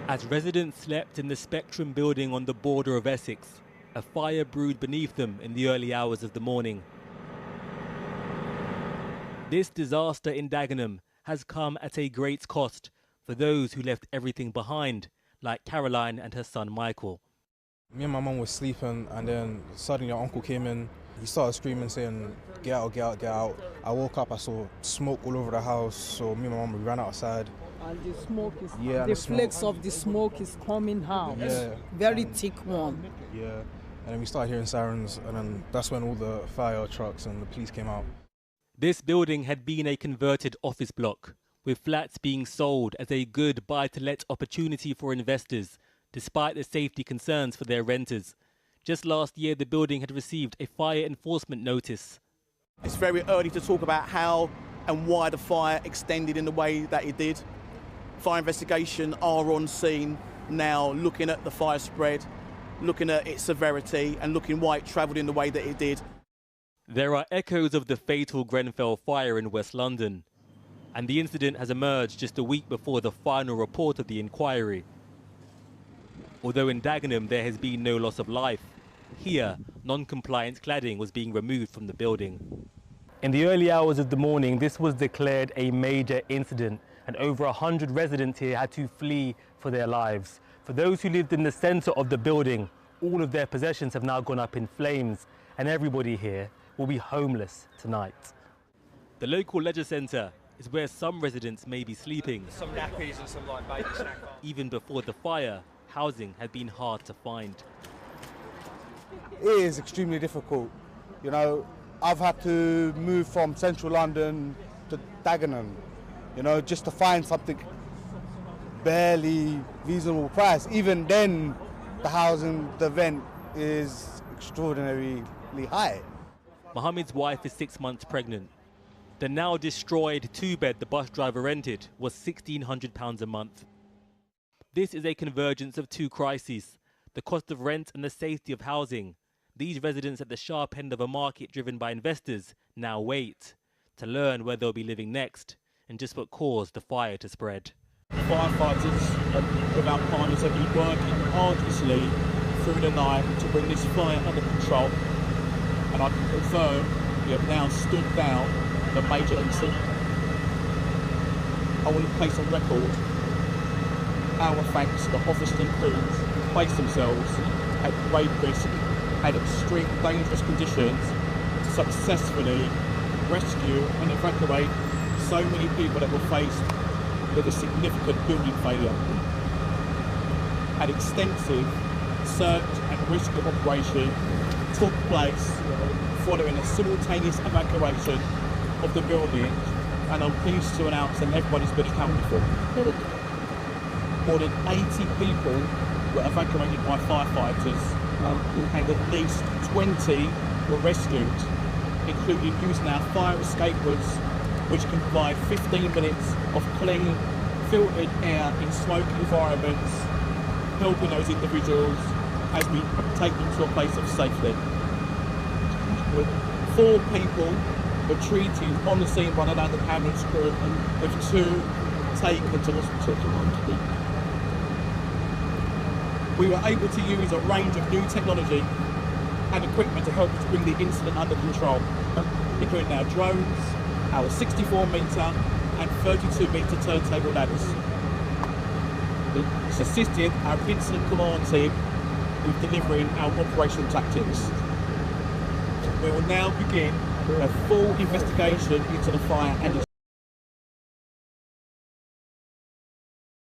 As residents slept in the Spectrum building on the border of Essex, a fire brewed beneath them in the early hours of the morning. This disaster in Dagenham has come at a great cost for those who left everything behind, like Caroline and her son Michael. Me and my mum were sleeping, and then suddenly our uncle came in. He started screaming, saying, "Get out, get out, get out." I woke up, I saw smoke all over the house, so me and my mum, we ran outside. And the smoke is, the flakes of the smoke is coming out. Yeah. Very thick one. Yeah, and then we started hearing sirens, and then that's when all the fire trucks and the police came out. This building had been a converted office block, with flats being sold as a good buy-to-let opportunity for investors, despite the safety concerns for their renters. Just last year, the building had received a fire enforcement notice. It's very early to talk about how and why the fire extended in the way that it did. Fire investigation are on scene now, looking at the fire spread, looking at its severity and looking why it travelled in the way that it did. There are echoes of the fatal Grenfell fire in West London, and the incident has emerged just a week before the final report of the inquiry. Although in Dagenham there has been no loss of life, here non-compliant cladding was being removed from the building. In the early hours of the morning, this was declared a major incident, and over 100 residents here had to flee for their lives. For those who lived in the centre of the building, all of their possessions have now gone up in flames, and everybody here will be homeless tonight. The local leisure centre is where some residents may be sleeping. Some nappies and some like baby snack bars. Even before the fire, housing had been hard to find. It is extremely difficult. You know, I've had to move from central London to Dagenham, you know, just to find something barely reasonable price. Even then, the rent is extraordinarily high. Mohammed's wife is 6 months pregnant. The now destroyed two-bed the bus driver rented was £1,600 a month. This is a convergence of two crises: the cost of rent and the safety of housing. These residents at the sharp end of a market driven by investors now wait to learn where they'll be living next and just what caused the fire to spread. Firefighters without partners have been working arduously through the night to bring this fire under control, and I can confirm we have now stood down the major incident. I want to place on record our thanks to the officers and crews who placed themselves at great risk and extreme dangerous conditions to successfully rescue and evacuate so many people that were faced with a significant building failure. An extensive search and rescue operation took place following a simultaneous evacuation of the building, and I'm pleased to announce that everybody's been accounted for. More than 80 people were evacuated by firefighters, and at least 20 were rescued, including using our fire escape routes, which can provide 15 minutes of clean, filtered air in smoky environments, helping those individuals as we take them to a place of safety. 4 people were treated on the scene by the London ambulance crew, with 2 taken to hospital. We were able to use a range of new technology and equipment to help us bring the incident under control, including our drones, our 64-metre and 32-metre turntable ladders. This assisted our incident command team with delivering our operational tactics. We will now begin a full investigation into the fire and its